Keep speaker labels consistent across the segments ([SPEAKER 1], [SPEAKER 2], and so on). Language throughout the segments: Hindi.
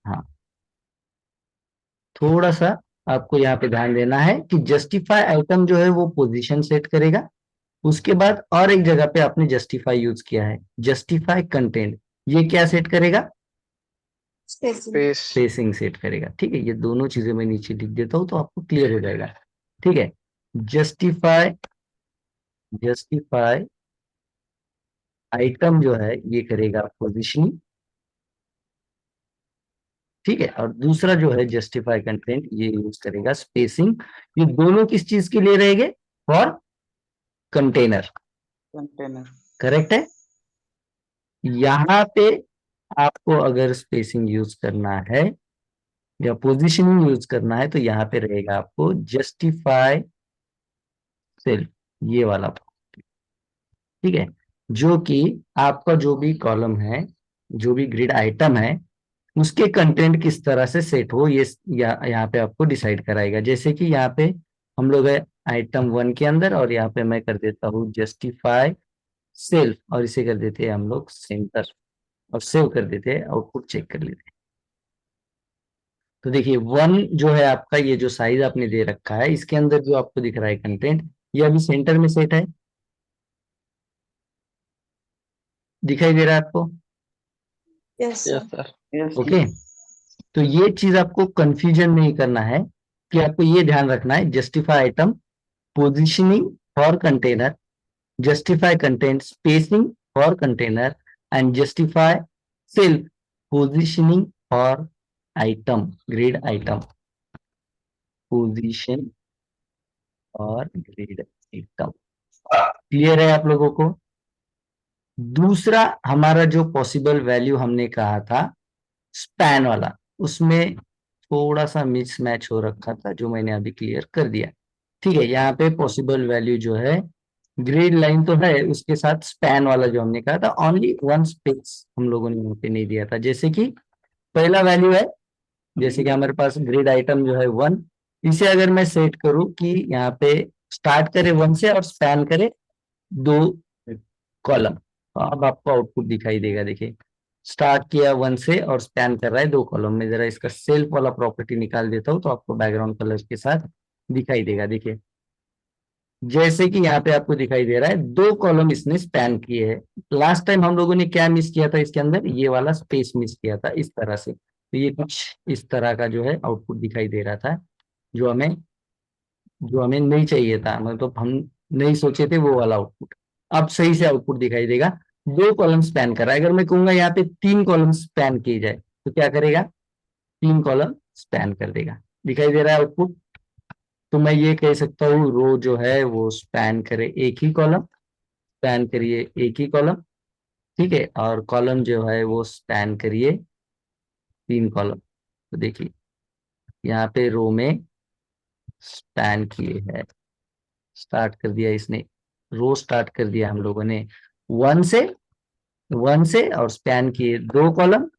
[SPEAKER 1] हाँ, थोड़ा सा आपको यहाँ पे ध्यान देना है कि जस्टिफाई आइटम जो है वो पोजीशन सेट करेगा। उसके बाद और एक जगह पे आपने जस्टिफाई यूज किया है, जस्टिफाई कंटेंट, ये क्या सेट करेगा?
[SPEAKER 2] स्पेसिंग।
[SPEAKER 3] स्पेस।
[SPEAKER 1] स्पेसिंग सेट करेगा। ठीक है, ये दोनों चीजें मैं नीचे लिख देता हूं तो आपको क्लियर हो जाएगा। ठीक है, जस्टिफाई जस्टिफाई आइटम जो है ये करेगा पोजीशनिंग। ठीक है, और दूसरा जो है जस्टिफाई कंटेंट, ये यूज करेगा स्पेसिंग। ये दोनों किस चीज के लिए रहेंगे? For container.
[SPEAKER 3] कंटेनर।
[SPEAKER 1] करेक्ट है। यहाँ पे आपको अगर स्पेसिंग यूज करना है या पोजीशनिंग यूज करना है तो यहाँ पे रहेगा आपको जस्टिफाई सेल्फ, ये वाला। ठीक है, जो कि आपका जो भी कॉलम है, जो भी ग्रिड आइटम है, उसके कंटेंट किस तरह से सेट हो, ये यहाँ पे आपको डिसाइड कराएगा। जैसे कि यहाँ पे हम लोग है आइटम 1 के अंदर, और यहाँ पे मैं कर देता हूँ जस्टिफाई सेल्फ, और इसे कर देते हैं हम लोग सेंटर, और सेव कर देते हैं, आउटपुट चेक कर लेते हैं। तो देखिए 1 जो है आपका, ये जो साइज आपने दे रखा है, इसके अंदर जो आपको दिख रहा है कंटेंट, ये अभी सेंटर में सेट है। दिखाई दे रहा है आपको?
[SPEAKER 2] Yes
[SPEAKER 3] yes
[SPEAKER 2] sir.
[SPEAKER 3] Sir. Yes.
[SPEAKER 1] Okay, तो ये चीज आपको कंफ्यूजन नहीं करना है, कि आपको ये ध्यान रखना है, justify item positioning for container, justify content spacing for container, and justify self positioning for item, grid item, position और grid item। क्लियर है आप लोगों को? दूसरा हमारा जो पॉसिबल वैल्यू हमने कहा था स्पैन वाला, उसमें थोड़ा सा मिस मैच हो रखा था, जो मैंने अभी क्लियर कर दिया। ठीक है, यहाँ पे पॉसिबल वैल्यू जो है, ग्रिड लाइन तो है, उसके साथ स्पैन वाला जो हमने कहा था, ओनली वन स्पेस हम लोगों ने यहाँ पे नहीं दिया था। जैसे कि पहला वैल्यू है, जैसे कि हमारे पास ग्रिड आइटम जो है 1, इसे अगर मैं सेट करूं कि यहाँ पे स्टार्ट करे 1 से और स्पैन करे 2 कॉलम, तो अब आपको आउटपुट दिखाई देगा। देखिए, स्टार्ट किया 1 से और स्पैन कर रहा है 2 कॉलम में। जरा इसका सेल्फ वाला प्रॉपर्टी निकाल देता हूँ तो आपको बैकग्राउंड कलर के साथ दिखाई देगा। देखिए, जैसे कि यहाँ पे आपको दिखाई दे रहा है 2 कॉलम इसने स्पैन किए हैं। लास्ट टाइम हम लोगों ने क्या मिस किया था इसके अंदर? ये वाला स्पेस मिस किया था, इस तरह से। तो ये कुछ इस तरह का जो है आउटपुट दिखाई दे रहा था, जो हमें जो हमें नहीं चाहिए था, मतलब हम नहीं सोचे थे वो वाला आउटपुट। अब सही से आउटपुट दिखाई देगा। 2 कॉलम स्पैन कर रहा है। अगर मैं कहूंगा यहाँ पे 3 कॉलम स्पैन किए जाए तो क्या करेगा? 3 कॉलम स्पैन कर देगा। दिखाई दे रहा है आउटपुट? तो मैं ये कह सकता हूँ रो जो है वो स्पैन करे एक ही कॉलम, स्पैन करिए एक ही कॉलम। ठीक है, और कॉलम जो है वो स्पैन करिए 3 कॉलम। तो देखिए, यहाँ पे रो में स्पैन किए है, स्टार्ट कर दिया इसने, रो स्टार्ट कर दिया हम लोगों ने 1 से, 1 से और स्पैन किए 2 कॉलम,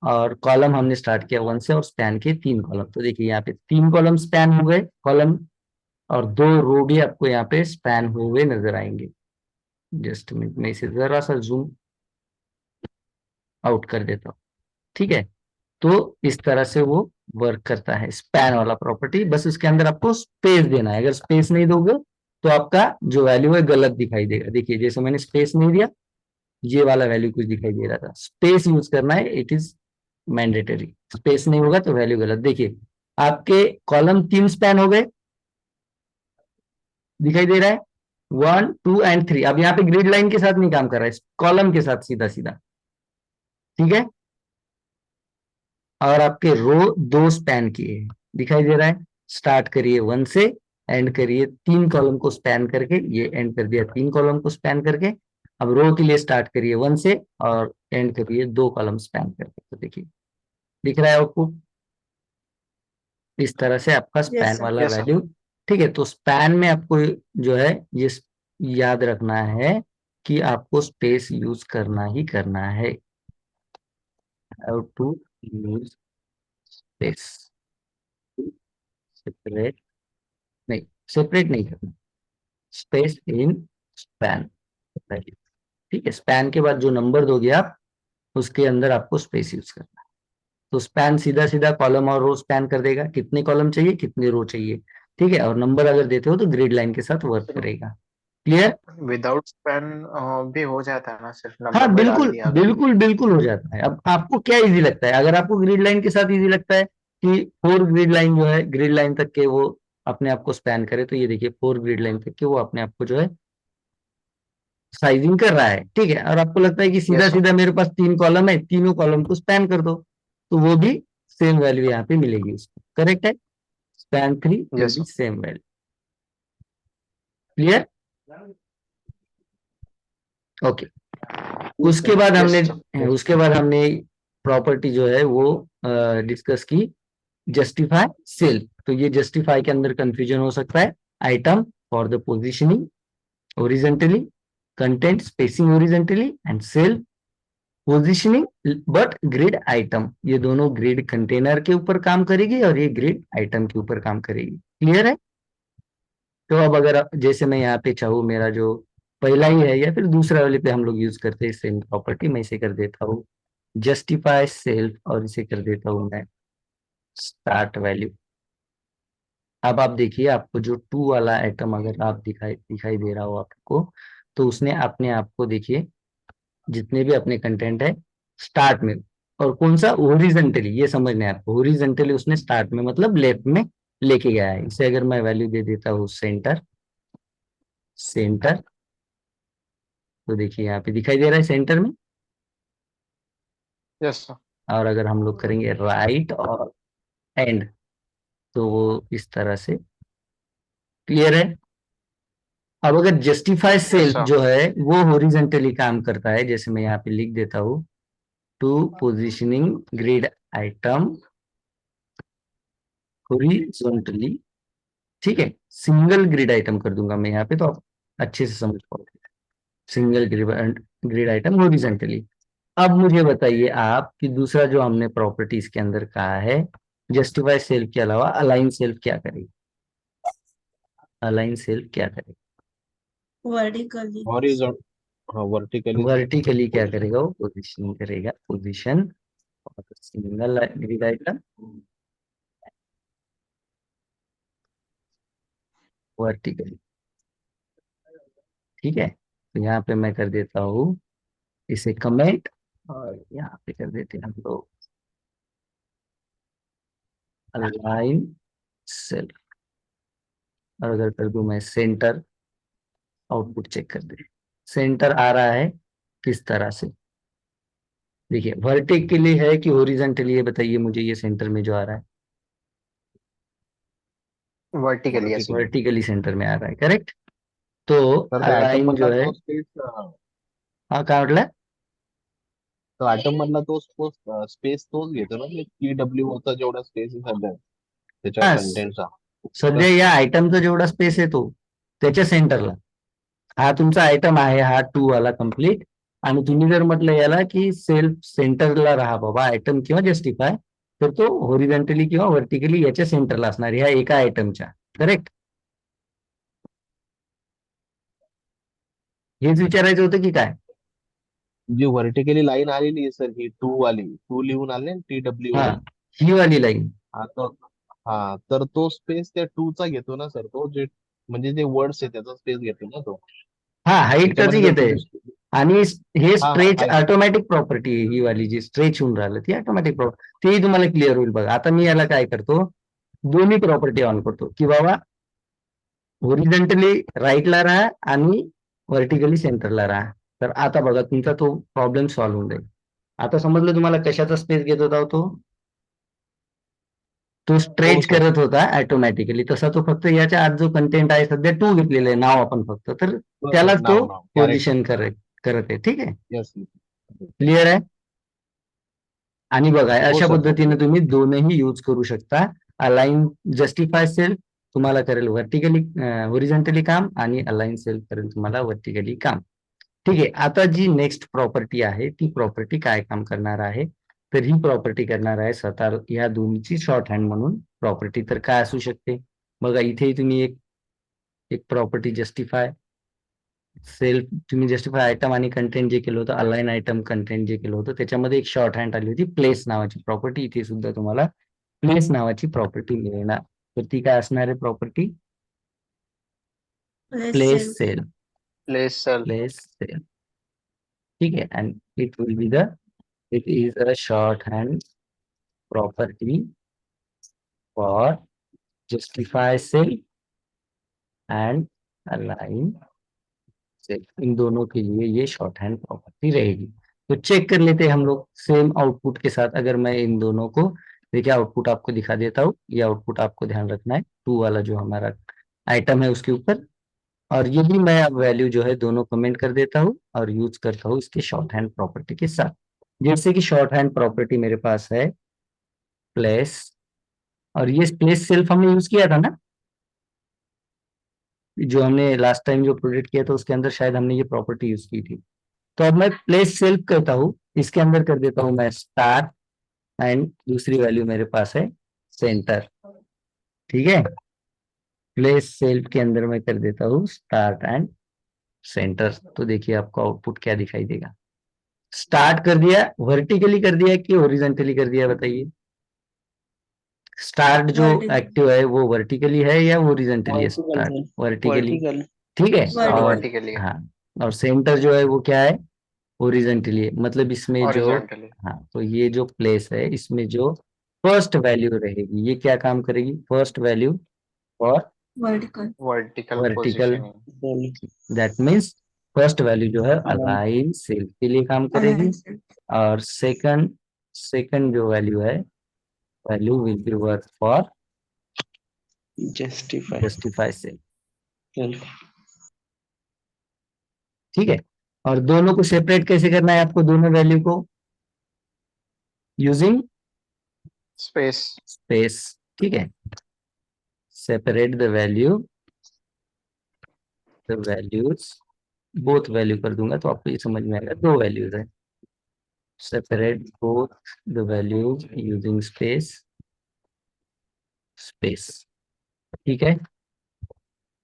[SPEAKER 1] और कॉलम हमने स्टार्ट किया 1 से और स्पैन किए 3 कॉलम। तो देखिए यहाँ पे 3 कॉलम स्पैन हो गए कॉलम, और 2 रो भी आपको यहाँ पे स्पैन हुए नजर आएंगे। जस्ट मिनट में इसे जरा सा जूम आउट कर देता हूँ। ठीक है, तो इस तरह से वो वर्क करता है, स्पैन वाला प्रॉपर्टी। बस उसके अंदर आपको स्पेस देना है। अगर स्पेस नहीं दोगे तो आपका जो वैल्यू है गलत दिखाई देगा। देखिए, जैसे मैंने स्पेस नहीं दिया, ये वाला वैल्यू कुछ दिखाई दे रहा था। स्पेस यूज करना है, इट इज मैंडेटरी। स्पेस नहीं होगा तो वैल्यू गलत। देखिए, आपके कॉलम 3 स्पैन हो गए, दिखाई दे रहा है 1 2 एंड 3। अब यहाँ पे ग्रिड लाइन के साथ नहीं काम कर रहा है, कॉलम के साथ सीधा सीधा। ठीक है, और आपके रो 2 स्पैन किए हैं, दिखाई दे रहा है। स्टार्ट करिए 1 से, एंड करिए 3 कॉलम को स्पैन करके, ये एंड कर दिया 3 कॉलम को स्पैन करके। अब रो के लिए स्टार्ट करिए 1 से और एंड करिए 2 कॉलम स्पैन करके। तो देखिए, दिख रहा है आपको? इस तरह से आपका
[SPEAKER 2] यस
[SPEAKER 1] स्पैन
[SPEAKER 2] सर।
[SPEAKER 1] वाला
[SPEAKER 3] यस सर।
[SPEAKER 1] वैल्यू। ठीक है, तो स्पैन में आपको जो है ये याद रखना है कि आपको स्पेस यूज करना ही करना है। How to use space, separate नहीं, सेपरेट नहीं करना, स्पेस इन स्पैन। ठीक है, स्पैन के बाद जो नंबर दोगे आप, उसके अंदर आपको स्पेस यूज करना है। तो स्पैन सीधा सीधा कॉलम और रो स्पैन कर देगा, कितने कॉलम चाहिए कितने रो चाहिए, ठीक है। और नंबर अगर देते हो तो ग्रिड लाइन के साथ वर्क करेगा। क्लियर?
[SPEAKER 3] विदाउट स्पैन भी हो जाता है ना, सिर्फ
[SPEAKER 1] हाँ
[SPEAKER 3] नंबर में डाल
[SPEAKER 1] बिल्कुल
[SPEAKER 3] दिया अगर।
[SPEAKER 1] बिल्कुल बिल्कुल हो जाता है। अब आपको क्या इजी लगता है? अगर आपको ग्रिड लाइन के साथ इजी लगता है कि 4 ग्रिड लाइन जो है ग्रिड लाइन तक के वो अपने आप को स्पैन करे, तो ये देखिए 4 ग्रिड लाइन तक के वो अपने आप को जो है साइजिंग कर रहा है, ठीक है। और आपको लगता है कि सीधा
[SPEAKER 3] यस सर।
[SPEAKER 1] सीधा मेरे पास 3 कॉलम है, तीनों कॉलम को स्पैन कर दो, तो वो भी सेम वैल्यू यहाँ पे मिलेगी उसको। करेक्ट है? Span 3 will
[SPEAKER 3] yes
[SPEAKER 1] be
[SPEAKER 3] sir.
[SPEAKER 1] Same value. Clear? Okay. उसके बाद
[SPEAKER 3] यस
[SPEAKER 1] हमने
[SPEAKER 3] सर।
[SPEAKER 1] उसके बाद हमने प्रॉपर्टी जो है वो डिस्कस की, जस्टिफाई सेल्फ। तो ये जस्टिफाई के अंदर कंफ्यूजन हो सकता है। Item for the positioning horizontally, content spacing horizontally, and self positioning but grid item. ये दोनों ग्रिड कंटेनर के ऊपर काम करेगी और ये ग्रिड आइटम के ऊपर काम करेगी। क्लियर है? तो अब अगर जैसे मैं यहाँ पे चाहूँ, मेरा जो पहला ही है या फिर दूसरा वाले पे हम लोग यूज करते हैं सेम प्रॉपर्टी, मैं इसे कर देता हूँ जस्टिफाई सेल्फ और इसे कर देता हूँ मैं स्टार्ट वैल्यू। अब आप देखिए, आपको जो 2 वाला आइटम अगर आप दिखाई दिखाई दे रहा हो आपको, तो उसने अपने आप को देखिए जितने भी अपने कंटेंट है स्टार्ट में, और कौन सा ओरिजेंटली, ये समझना है आपको, ओरिजेंटली उसने स्टार्ट में मतलब लेफ्ट में लेके गया है। इसे अगर मैं वैल्यू दे देता हूँ सेंटर, सेंटर, तो देखिए यहाँ पे दिखाई दे रहा है सेंटर में।
[SPEAKER 3] Yes sir.
[SPEAKER 1] और अगर हम लोग करेंगे राइट और एंड, तो वो इस तरह से। क्लियर है? अब अगर जस्टिफाई
[SPEAKER 3] यस
[SPEAKER 1] सेल्फ
[SPEAKER 3] सर।
[SPEAKER 1] जो है वो हॉरिजेंटली काम करता है, जैसे मैं यहाँ पे लिख देता हूँ to positioning grid item horizontally, ठीक है। सिंगल ग्रिड आइटम कर दूंगा मैं यहाँ पे, तो आप अच्छे से समझ पाओगे। Single grid item horizontally. अब मुझे बताइए आप कि दूसरा जो हमने प्रॉपर्टीज के अंदर कहा है, जस्टिफाई सेल्फ के अलावा अलाइन सेल्फ क्या करेगी? अलाइन सेल्फ क्या करेगी?
[SPEAKER 2] vertically.
[SPEAKER 4] हॉरिजॉन हाँ वर्टिकली
[SPEAKER 1] वर्टिकली क्या
[SPEAKER 4] पोजीशन।
[SPEAKER 1] करेगा? वो पोजिशन करेगा, पोजिशन और सिंगल ग्रिड आइटम वर्टिकली, ठीक है। तो यहाँ पे मैं कर देता हूँ इसे कमेंट, और यहाँ पे कर देते हैं हम लोग अलाइन सेल्फ। और अगर कर दूं मैं सेंटर, आउटपुट चेक कर दे, सेंटर आ रहा है किस तरह से? देखिए वर्टिकली है कि हॉरिजॉन्टली है, बताइए मुझे, ये सेंटर में जो आ रहा है
[SPEAKER 3] vertically yes sir.
[SPEAKER 4] Vertically
[SPEAKER 1] vertically centre में आ रहा है, करेक्ट। तो
[SPEAKER 4] तर त्या आयटम
[SPEAKER 1] अलाइन
[SPEAKER 4] मधला
[SPEAKER 1] जो है,
[SPEAKER 4] तो स्पेस
[SPEAKER 1] हाँ काय म्हटलं?
[SPEAKER 4] तो आयटम मधला तो स्पेस तोच घेतो ना TW होता जेवढा स्पेस आहे सध्या त्याच्या
[SPEAKER 1] हा
[SPEAKER 4] कंटेंटचा
[SPEAKER 1] सध्या या आयटमचा जेवढा स्पेस आहे तो त्याच्या सेंटरला, हा तुमचा आयटम आहे हा 2 वाला कम्प्लीट। आणि तुम्ही जर म्हटलं याला की सेल्फ सेंटरला राहा बाबा आयटम किंवा जस्टिफाय, तर तो हॉरिझॉन्टली किंवा व्हर्टिकली याच्या सेंटरला असणार ह्या एका आयटमच्या, करेक्ट? हेच विचारायचं होतं की काय?
[SPEAKER 4] जी व्हर्टिकली लाईन आलेली आहे सर ही 2 वाली 2 लिहून आले TW
[SPEAKER 1] हा
[SPEAKER 4] वरून
[SPEAKER 1] ही वाली लाईन,
[SPEAKER 4] हा तो हा तर तो स्पेस त्या 2 चा घेतो ना सर तो जे म्हणजे जे वर्ड्स आहे त्याचा स्पेस घेतो ना तो
[SPEAKER 1] हा हाईटचाच
[SPEAKER 4] त्याच्यामध्ये जर
[SPEAKER 1] घेते।
[SPEAKER 4] तुम्ही
[SPEAKER 1] आणि हे
[SPEAKER 4] हा
[SPEAKER 1] स्ट्रेच
[SPEAKER 4] हाय
[SPEAKER 1] ऑटोमॅटिक प्रॉपर्टी आहे, ही वाली जी स्ट्रेच होऊन राहिलं ती ऑटोमॅटिक प्रॉपर्टी, तेही तुम्हाला क्लिअर होईल बघा। आता मी याला काय करतो, दोन्ही प्रॉपर्टी ऑन करतो की बाबा ओरिजेंटली राईटला राहा आणि व्हर्टिकली सेंटरला राहा। तर आता बघा तुमचा तो प्रॉब्लेम सॉल्व्ह होऊन जाईल। आता समजलं तुम्हाला कशाचा स्पेस घेत होता तो? तो
[SPEAKER 4] हो
[SPEAKER 1] स्ट्रेच
[SPEAKER 4] सर
[SPEAKER 1] करत होता ऑटोमॅटिकली, तसा तो फक्त याच्या आत जो कंटेंट आहे सध्या 2 घेतलेलं आहे नाव आपण फक्त, तर
[SPEAKER 4] बरोबर
[SPEAKER 1] त्यालाच तो
[SPEAKER 4] नाव नाव कॅरेक्टर
[SPEAKER 1] पोझिशन करत आहे, ठीक आहे।
[SPEAKER 4] यस
[SPEAKER 1] क्लिअर आहे? आणि बघा
[SPEAKER 4] हो
[SPEAKER 1] अशा
[SPEAKER 4] सर हो
[SPEAKER 1] पद्धतीने तुम्ही दोनही यूज करू शकता। अलाइन जस्टिफाय सेल्फ तुम्हाला करेल व्हर्टिकली ओरिजेंटली काम, आणि अलाइन सेल्फ करेल तुम्हाला व्हर्टिकली काम, ठीक आहे। आता जी नेक्स्ट प्रॉपर्टी आहे ती प्रॉपर्टी काय काम करणार आहे, तर ही प्रॉपर्टी करणार आहे स्वतः या दोन्हीची शॉर्ट हँड म्हणून प्रॉपर्टी। तर काय असू शकते बघा, इथेही तुम्ही एक एक प्रॉपर्टी जस्टिफाय सेल्फ तुम्ही जस्टिफाय आयटम आणि कंटेंट जे केलं होतं, अलाइन आयटम कंटेंट जे केलं होतं, त्याच्यामध्ये एक शॉर्ट हँड आली होती प्लेस नावाची प्रॉपर्टी. इथे सुद्धा तुम्हाला प्लेस नावाची प्रॉपर्टी मिळणार. तर ती काय असणार आहे property?
[SPEAKER 2] Place
[SPEAKER 1] place
[SPEAKER 2] self
[SPEAKER 1] self.
[SPEAKER 3] Place self.
[SPEAKER 1] Place self. ठीक है. And it will be the, it is a shorthand property for justify cell and align cell. इन दोनों के लिए ये शॉर्ट हैंड प्रॉपर्टी रहेगी. तो चेक कर लेते हैं हम लोग सेम आउटपुट के साथ. अगर मैं इन दोनों को, देखिए आउटपुट आपको दिखा देता हूँ. ये आउटपुट आपको ध्यान रखना है, टू वाला जो हमारा आइटम है उसके ऊपर. और ये भी मैं अब वैल्यू जो है दोनों कमेंट कर देता हूँ और यूज करता हूँ इसके शॉर्ट हैंड प्रॉपर्टी के साथ. जैसे कि शॉर्ट हैंड प्रॉपर्टी मेरे पास है प्लेस, और ये प्लेस सेल्फ हमने यूज किया था ना, जो हमने लास्ट टाइम जो प्रोजेक्ट किया था उसके अंदर शायद हमने ये प्रॉपर्टी यूज की थी. तो अब मैं प्लेस सेल्फ करता हूँ, इसके अंदर कर देता हूँ मैं स्टार, एंड दूसरी वैल्यू मेरे पास है सेंटर. ठीक है. प्लेस सेल्फ के अंदर मैं कर देता हूँ स्टार्ट एंड सेंटर. तो देखिए आपको आउटपुट क्या दिखाई देगा. स्टार्ट कर दिया, वर्टिकली कर दिया कि हॉरिजॉन्टली कर दिया, बताइए. स्टार्ट जो
[SPEAKER 2] वर्टिकल
[SPEAKER 1] एक्टिव है वो वर्टिकली है या हॉरिजॉन्टली है?
[SPEAKER 5] Vertical
[SPEAKER 1] start
[SPEAKER 5] sir,
[SPEAKER 1] vertically.
[SPEAKER 5] Vertical.
[SPEAKER 1] ठीक है.
[SPEAKER 2] वर्टिकल
[SPEAKER 1] और
[SPEAKER 3] वर्टिकली है.
[SPEAKER 1] हाँ, और सेंटर जो है वो क्या है? हॉरिजॉन्टली है. मतलब इसमें जो,
[SPEAKER 3] हॉरिजॉन्टली.
[SPEAKER 1] हाँ, तो ये जो प्लेस है इसमें जो फर्स्ट वैल्यू रहेगी ये क्या काम करेगी? First value for
[SPEAKER 2] vertical
[SPEAKER 3] vertical
[SPEAKER 1] vertical.
[SPEAKER 3] Positioning.
[SPEAKER 1] That means first value जो है
[SPEAKER 5] अलाइन
[SPEAKER 1] अलाइन सेल के लिए काम करेगी.
[SPEAKER 2] अलाइन सेल
[SPEAKER 1] और सेकंड सेकंड जो वैल्यू है, value will be work for
[SPEAKER 5] justify
[SPEAKER 1] justify self.
[SPEAKER 5] Self.
[SPEAKER 1] ठीक है. और दोनों को सेपरेट कैसे करना है आपको? दोनों वैल्यू को यूजिंग
[SPEAKER 3] स्पेस.
[SPEAKER 1] स्पेस. ठीक है. Separate the value, the values, both value कर दूंगा तो आपको ये समझ में आएगा. दो वैल्यूज है. Separate both the values using space. Space. ठीक है.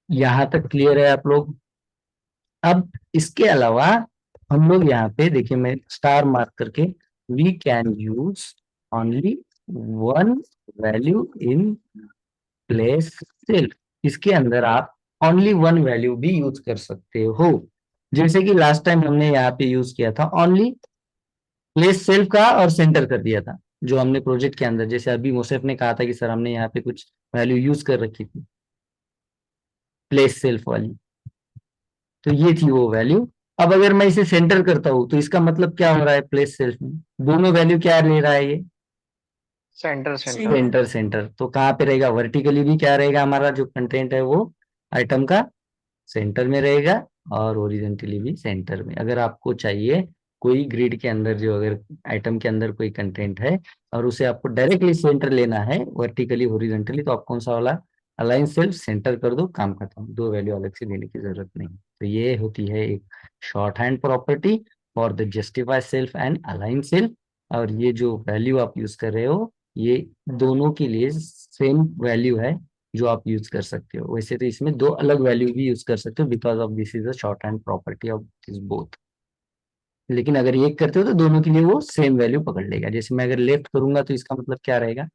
[SPEAKER 1] यहां तक क्लियर है आप लोग? अब इसके अलावा हम लोग यहाँ पे देखिए, मैं स्टार मार्क करके, we can use only one value in place self. इसके अंदर आप ओनली वन वैल्यू भी यूज कर सकते हो. जैसे कि लास्ट टाइम हमने यहाँ पे यूज किया था ओनली प्लेस सेल्फ का और सेंटर कर दिया था जो हमने प्रोजेक्ट के अंदर. जैसे अभी मोसेफ ने कहा था कि सर हमने यहाँ पे कुछ वैल्यू यूज कर रखी थी प्लेस सेल्फ वाली, तो ये थी वो वैल्यू. अब अगर मैं इसे सेंटर करता हूं तो इसका मतलब क्या हो रहा है? प्लेस सेल्फ में दोनों वैल्यू क्या ले रहा है ये?
[SPEAKER 3] Centre centre.
[SPEAKER 2] Centre
[SPEAKER 1] centre centre. तो कहाँ पे रहेगा? वर्टिकली भी क्या रहेगा? हमारा जो कंटेंट है वो आइटम का सेंटर में रहेगा, और ओरिजेंटली भी सेंटर में. अगर आपको चाहिए कोई ग्रिड के अंदर जो, अगर आइटम के अंदर कोई कंटेंट है और उसे आपको डायरेक्टली सेंटर लेना है वर्टिकली हॉरिजॉन्टली, तो आप कौन सा वाला? अलाइन सेल्फ सेंटर कर दो, काम खत्म. दो वैल्यू अलग से देने की जरूरत नहीं. तो ये होती है एक short hand property for the justify self and align self. और ये जो वैल्यू आप यूज कर रहे हो ये दोनों के लिए सेम वैल्यू है जो आप यूज कर सकते हो. वैसे तो इसमें दो अलग वैल्यू भी यूज कर सकते हो because of this is a short hand property of this both. लेकिन अगर एक करते हो तो दोनों के लिए वो सेम वैल्यू पकड़ लेगा. जैसे मैं अगर लेफ्ट करूंगा तो इसका मतलब क्या रहेगा?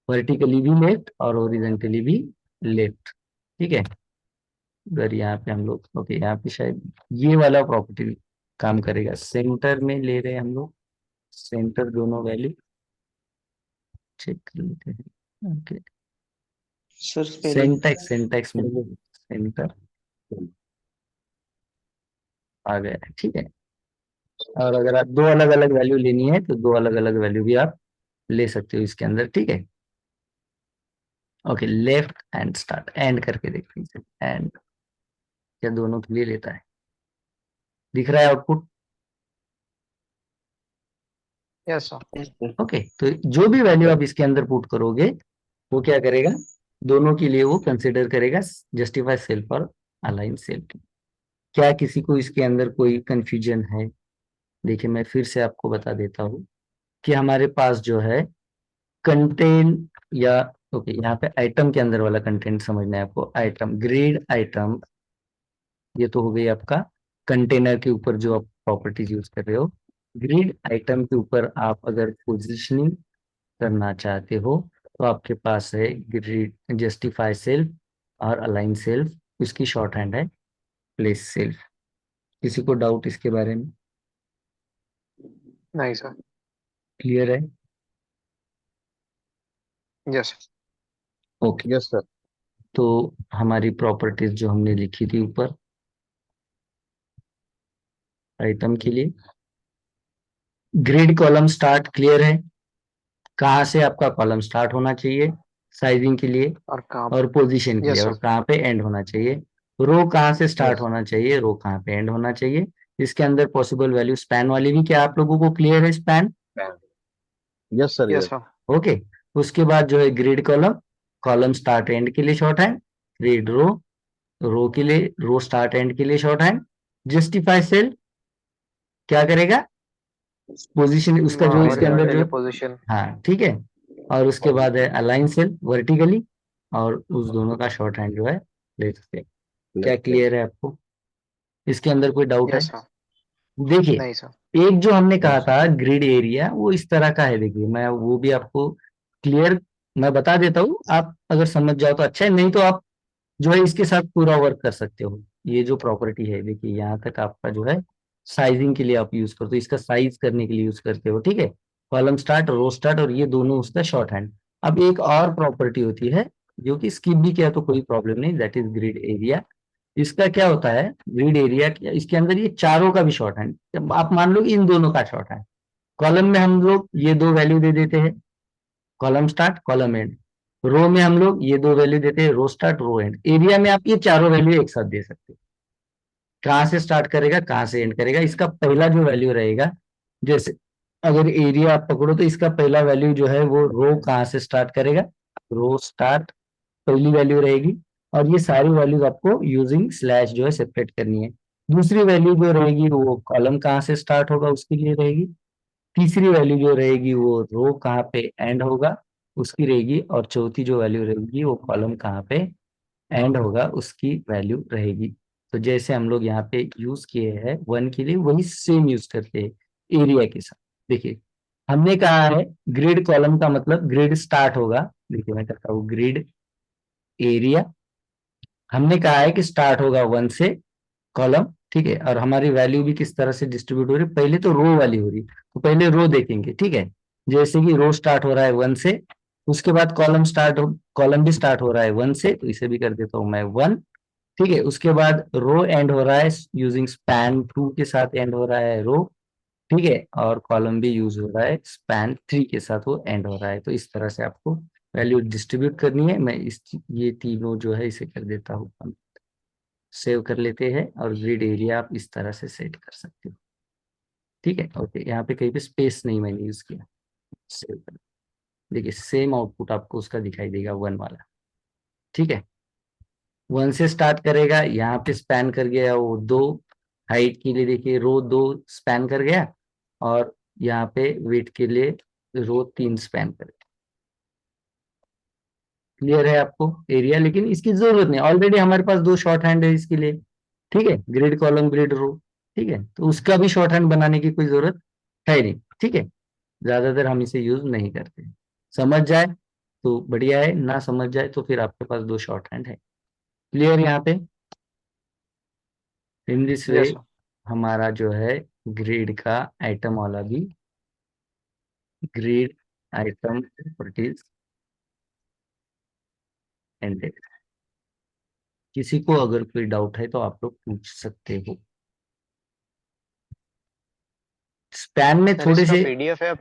[SPEAKER 1] वर्टिकली भी लेफ्ट और ओरिजेंटली भी लेफ्ट. ठीक है. अगर यहाँ पे हम लोग, ओके, यहाँ पे शायद ये वाला प्रॉपर्टी काम करेगा. सेंटर में ले रहे हैं हम लोग, सेंटर दोनों वैल्यू चेक कर लेते हैं. ओके.
[SPEAKER 5] सर स्पेलिंग
[SPEAKER 1] सेंटेक्स सेंटेक्स में सेंटर आ गया है. ठीक है. और अगर आप दो अलग अलग वैल्यू लेनी है तो दो अलग अलग वैल्यू भी आप ले सकते हो इसके अंदर. ठीक है. Okay. Left and start, and करके देख लीजिए. एंड क्या दोनों के लिए लेता है? दिख रहा है output?
[SPEAKER 3] Yes sir.
[SPEAKER 5] Yes sir.
[SPEAKER 1] Okay. तो जो भी वैल्यू आप इसके अंदर पुट करोगे वो क्या करेगा? दोनों के लिए वो कंसिडर करेगा जस्टिफाई सेल्फ और अलाइन सेल्फ. क्या किसी को इसके अंदर कोई कंफ्यूजन है? देखिए मैं फिर से आपको बता देता हूँ कि हमारे पास जो है कंटेंट, या ओके, यहाँ पे आइटम के अंदर वाला कंटेंट समझना है आपको. आइटम, ग्रेड आइटम ये तो हो गई आपका कंटेनर के ऊपर जो आप प्रॉपर्टीज यूज कर रहे हो। ग्रिड आइटम के ऊपर आप अगर पोजिशनिंग करना चाहते हो तो आपके पास है ग्रिड जस्टिफाई सेल्फ और अलाइन सेल्फ, इसकी शॉर्ट हैंड है प्लेस सेल्फ। किसी को डाउट इसके बारे में?
[SPEAKER 3] नहीं सर।
[SPEAKER 1] क्लियर है?
[SPEAKER 3] यस।
[SPEAKER 1] Okay,
[SPEAKER 4] yes sir.
[SPEAKER 1] तो हमारी प्रॉपर्टीज जो हमने लिखी थी ऊपर आइटम के लिए, ग्रिड कॉलम स्टार्ट क्लियर है, कहाँ से आपका कॉलम स्टार्ट होना चाहिए साइजिंग के लिए
[SPEAKER 3] और कहाँ
[SPEAKER 1] और पोजीशन के लिए,
[SPEAKER 3] यस
[SPEAKER 1] और
[SPEAKER 3] सर।
[SPEAKER 1] कहाँ पे एंड होना चाहिए, रो कहाँ से स्टार्ट
[SPEAKER 4] यस
[SPEAKER 1] होना चाहिए, रो कहाँ पे एंड होना चाहिए, इसके अंदर पॉसिबल वैल्यू स्पैन वाली भी, क्या आप लोगों को क्लियर है span?
[SPEAKER 4] Yes sir.
[SPEAKER 3] Yes
[SPEAKER 4] yes
[SPEAKER 3] sir.
[SPEAKER 1] Okay, उसके बाद जो है grid column, column start and के लिए शॉर्ट हैंड, ग्रिड रो, रो के लिए, रो स्टार्ट एंड के लिए शॉर्ट हैंड, जस्टिफाई सेल क्या करेगा, पोजीशन उसका जो इसके अंदर जो,
[SPEAKER 3] हॉरिजॉन्टली पोजीशन।
[SPEAKER 1] हाँ ठीक है, और उसके बाद है अलाइन सेल वर्टिकली, और उस दोनों का शॉर्ट हैंड जो है ले सकते हैं। क्या क्लियर है आपको? इसके अंदर कोई डाउट है?
[SPEAKER 3] Yes sir.
[SPEAKER 1] देखिए,
[SPEAKER 3] नहीं सर।
[SPEAKER 1] एक जो हमने कहा
[SPEAKER 4] Yes.
[SPEAKER 1] था ग्रिड एरिया, वो इस तरह का है, देखिए मैं वो भी आपको क्लियर मैं बता देता हूँ, आप अगर समझ जाओ तो अच्छा है, नहीं तो आप जो है इसके साथ पूरा वर्क कर सकते हो। ये जो प्रॉपर्टी है देखिए, यहाँ तक आपका जो है साइजिंग के लिए आप यूज करते हो, इसका साइज करने के लिए यूज करते हो, ठीक है, कॉलम स्टार्ट रो स्टार्ट, और ये दोनों उसका शॉर्ट हैंड। अब एक और प्रॉपर्टी होती है जो कि स्किप भी किया तो कोई प्रॉब्लम नहीं, दैट इज ग्रिड एरिया। इसका क्या होता है, ग्रिड एरिया इसके अंदर ये चारों का भी शॉर्ट हैंड, आप मान लो कि इन दोनों का शॉर्ट हैंड, कॉलम में हम लोग ये दो वैल्यू दे देते हैं, कॉलम स्टार्ट कॉलम एंड, रो में हम लोग ये दो वैल्यू देते हैं, रो स्टार्ट रो एंड, एरिया में आप ये चारों वैल्यू एक साथ दे सकते हो, कहाँ से स्टार्ट करेगा कहाँ से एंड करेगा, इसका पहला जो वैल्यू रहेगा, जैसे अगर एरिया आप पकड़ो तो इसका पहला वैल्यू जो है वो रो कहाँ से स्टार्ट करेगा, रो स्टार्ट पहली वैल्यू रहेगी, और ये सारी वैल्यूज आपको यूजिंग स्लैश जो है सेपरेट करनी है। दूसरी वैल्यू जो रहेगी वो कॉलम कहाँ से स्टार्ट होगा उसके लिए रहेगी, तीसरी वैल्यू जो रहेगी वो रो कहाँ पे एंड होगा उसकी रहेगी, और चौथी जो वैल्यू रहेगी वो कॉलम कहाँ पे एंड होगा उसकी वैल्यू रहेगी। तो जैसे हम लोग यहाँ पे यूज किए हैं वन के लिए, वही सेम यूज करते हैं एरिया के साथ। देखिए, हमने कहा है ग्रिड कॉलम का मतलब ग्रिड स्टार्ट होगा, देखिए मैं करता हूँ ग्रिड एरिया, हमने कहा है कि स्टार्ट होगा वन से कॉलम, ठीक है, और हमारी वैल्यू भी किस तरह से डिस्ट्रीब्यूट हो रही है, पहले तो रो वाली हो रही है, तो पहले रो देखेंगे, ठीक है, जैसे कि रो स्टार्ट हो रहा है वन से, उसके बाद कॉलम भी स्टार्ट हो रहा है वन से, तो इसे भी कर देता हूं मैं वन, ठीक है, उसके बाद रो एंड हो रहा है यूजिंग स्पैन टू के साथ एंड हो रहा है रो, ठीक है, और कॉलम भी यूज हो रहा है स्पैन थ्री के साथ वो एंड हो रहा है। तो इस तरह से आपको वैल्यू डिस्ट्रीब्यूट करनी है, मैं इस ये तीनों जो है इसे कर देता हूँ, हम सेव कर लेते हैं, और ग्रिड एरिया आप इस तरह से सेट कर सकते हो, ठीक है। ओके, यहाँ पे कहीं पे स्पेस नहीं मैंने यूज किया, सेव कर, देखिए सेम आउटपुट आपको उसका दिखाई देगा वन वाला, ठीक है, वन से स्टार्ट करेगा, यहाँ पे स्पैन कर गया वो दो, हाइट के लिए देखिए रो दो स्पैन कर गया, और यहाँ पे वेट के लिए रो तीन स्पैन कर गया। क्लियर है आपको एरिया? लेकिन इसकी जरूरत नहीं, ऑलरेडी हमारे पास दो शॉर्ट हैंड है इसके लिए, ठीक है, ग्रिड कॉलम ग्रिड रो, ठीक है, तो उसका भी शॉर्ट हैंड बनाने की कोई जरूरत है नहीं, ठीक है, ज्यादातर हम इसे यूज नहीं करते। समझ जाए तो बढ़िया है, ना समझ जाए तो फिर आपके पास दो शॉर्ट हैंड है। क्लियर यहाँ पे? In this way
[SPEAKER 3] yes sir.
[SPEAKER 1] हमारा जो है ग्रिड का आइटम वाला भी, ग्रिड आइटम प्रॉपर्टीज एंडेड। किसी को अगर कोई डाउट है तो आप लोग पूछ सकते हो। स्पैन में
[SPEAKER 3] सर
[SPEAKER 1] थोड़े
[SPEAKER 3] इसका
[SPEAKER 1] से
[SPEAKER 3] पीडीएफ है